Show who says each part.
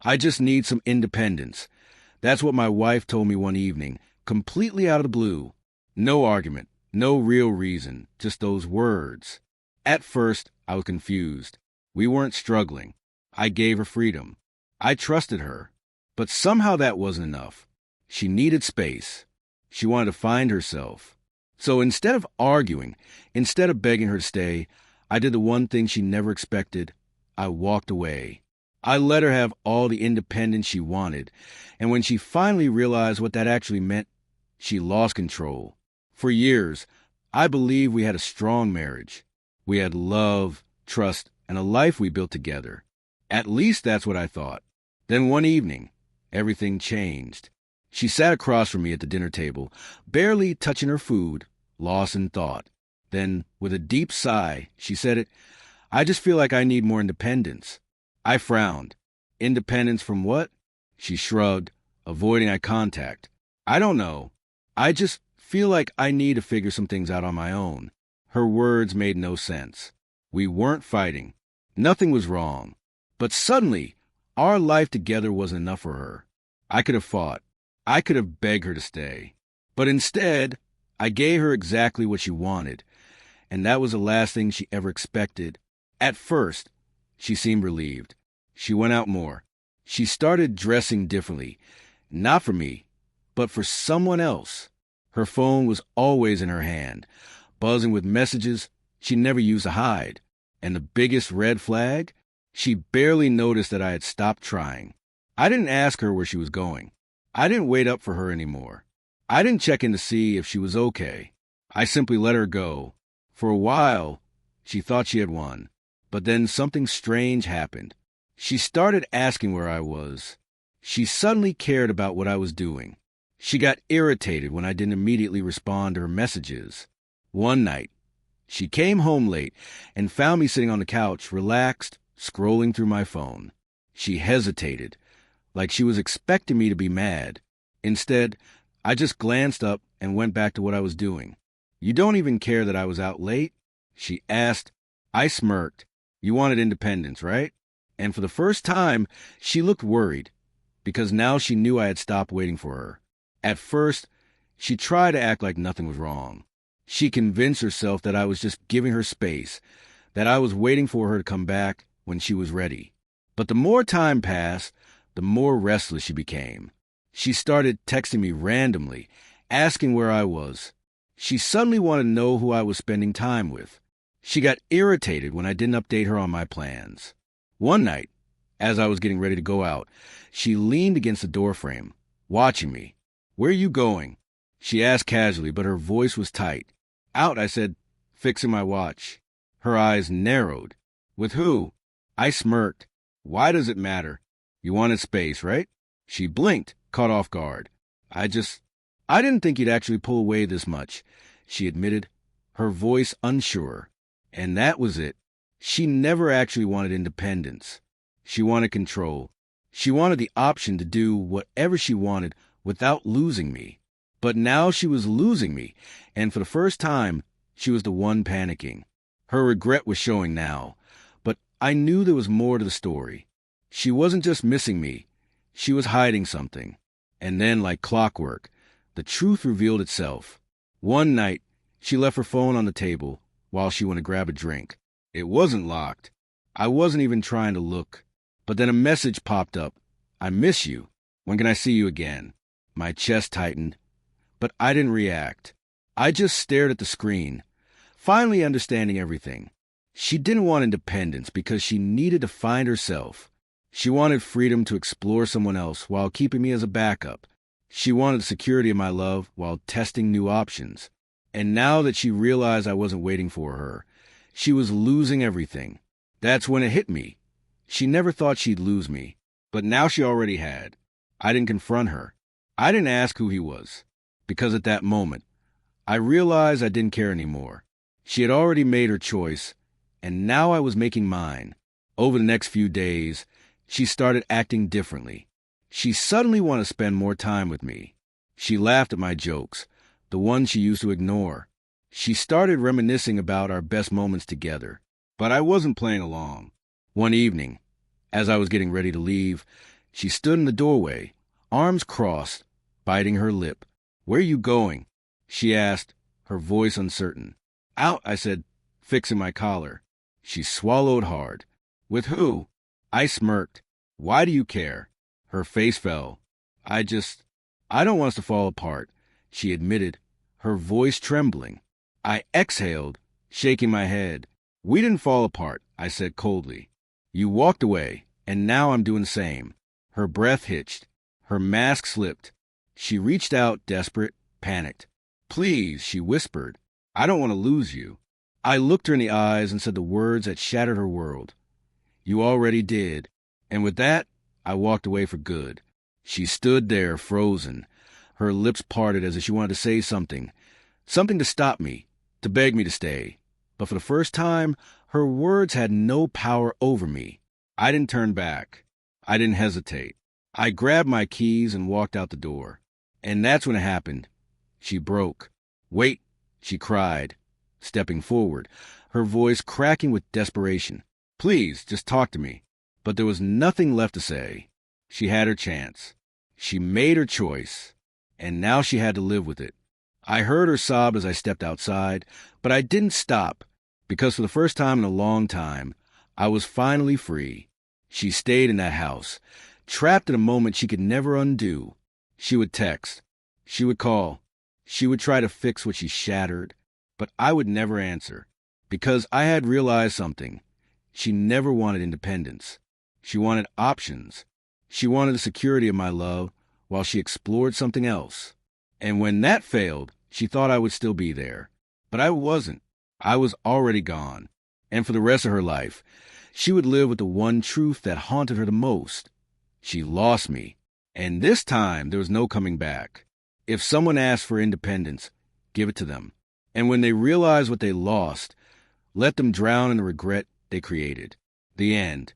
Speaker 1: I just need some independence. That's what my wife told me one evening, completely out of the blue. No argument, no real reason, just those words. At first, I was confused. We weren't struggling. I gave her freedom. I trusted her. But somehow that wasn't enough. She needed space. She wanted to find herself. So instead of arguing, instead of begging her to stay, I did the one thing she never expected. I walked away. I let her have all the independence she wanted, and when she finally realized what that actually meant, she lost control. For years, I believed we had a strong marriage. We had love, trust, and a life we built together. At least that's what I thought. Then one evening, everything changed. She sat across from me at the dinner table, barely touching her food, lost in thought. Then, with a deep sigh, she said it, "I just feel like I need more independence." I frowned. Independence from what? She shrugged, avoiding eye contact. I don't know. I just feel like I need to figure some things out on my own. Her words made no sense. We weren't fighting. Nothing was wrong. But suddenly, our life together wasn't enough for her. I could have fought. I could have begged her to stay. But instead, I gave her exactly what she wanted. And that was the last thing she ever expected. At first, she seemed relieved. She went out more. She started dressing differently. Not for me, but for someone else. Her phone was always in her hand, buzzing with messages she never used to hide. And the biggest red flag? She barely noticed that I had stopped trying. I didn't ask her where she was going. I didn't wait up for her anymore. I didn't check in to see if she was okay. I simply let her go. For a while, she thought she had won. But then something strange happened. She started asking where I was. She suddenly cared about what I was doing. She got irritated when I didn't immediately respond to her messages. One night, she came home late and found me sitting on the couch, relaxed, scrolling through my phone. She hesitated, like she was expecting me to be mad. Instead, I just glanced up and went back to what I was doing. "You don't even care that I was out late?" she asked. I smirked. "You wanted independence, right?" And for the first time, she looked worried, because now she knew I had stopped waiting for her. At first, she tried to act like nothing was wrong. She convinced herself that I was just giving her space, that I was waiting for her to come back when she was ready. But the more time passed, the more restless she became. She started texting me randomly, asking where I was. She suddenly wanted to know who I was spending time with. She got irritated when I didn't update her on my plans. One night, as I was getting ready to go out, she leaned against the doorframe, watching me. "Where are you going?" she asked casually, but her voice was tight. "Out," I said, fixing my watch. Her eyes narrowed. "With who?" I smirked. "Why does it matter? You wanted space, right?" She blinked, caught off guard. I didn't think you'd actually pull away this much," she admitted, her voice unsure. And that was it. She never actually wanted independence. She wanted control. She wanted the option to do whatever she wanted without losing me. But now she was losing me, and for the first time, she was the one panicking. Her regret was showing now, but I knew there was more to the story. She wasn't just missing me. She was hiding something. And then, like clockwork, the truth revealed itself. One night, she left her phone on the table while she went to grab a drink. It wasn't locked. I wasn't even trying to look. But then a message popped up. "I miss you. When can I see you again?" My chest tightened, but I didn't react. I just stared at the screen, finally understanding everything. She didn't want independence because she needed to find herself. She wanted freedom to explore someone else while keeping me as a backup. She wanted the security of my love while testing new options. And now that she realized I wasn't waiting for her, she was losing everything. That's when it hit me. She never thought she'd lose me, but now she already had. I didn't confront her. I didn't ask who he was, because at that moment, I realized I didn't care anymore. She had already made her choice, and now I was making mine. Over the next few days, she started acting differently. She suddenly wanted to spend more time with me. She laughed at my jokes, the ones she used to ignore. She started reminiscing about our best moments together, but I wasn't playing along. One evening, as I was getting ready to leave, She stood in the doorway, arms crossed, biting her lip. "Where are you going?" she asked, her voice uncertain. "Out," I said, fixing my collar. She swallowed hard. "With who?" I smirked. "Why do you care?" Her face fell. I don't want us to fall apart," she admitted, her voice trembling. I exhaled, shaking my head. "We didn't fall apart," I said coldly. "You walked away, and now I'm doing the same." Her breath hitched. Her mask slipped. She reached out, desperate, panicked. "Please," she whispered. "I don't want to lose you." I looked her in the eyes and said the words that shattered her world. "You already did." And with that, I walked away for good. She stood there, frozen, her lips parted as if she wanted to say something to stop me, to beg me to stay. But for the first time, her words had no power over me. I didn't turn back. I didn't hesitate. I grabbed my keys and walked out the door. And that's when it happened. She broke. "Wait," she cried, stepping forward, her voice cracking with desperation. "Please, just talk to me." But there was nothing left to say. She had her chance. She made her choice, and now she had to live with it. I heard her sob as I stepped outside, but I didn't stop, because for the first time in a long time, I was finally free. She stayed in that house, trapped in a moment she could never undo. She would text. She would call. She would try to fix what she shattered, but I would never answer, because I had realized something. She never wanted independence. She wanted options. She wanted the security of my love while she explored something else. And when that failed, she thought I would still be there. But I wasn't. I was already gone. And for the rest of her life, she would live with the one truth that haunted her the most. She lost me. And this time, there was no coming back. If someone asked for independence, give it to them. And when they realize what they lost, let them drown in the regret they created. The end.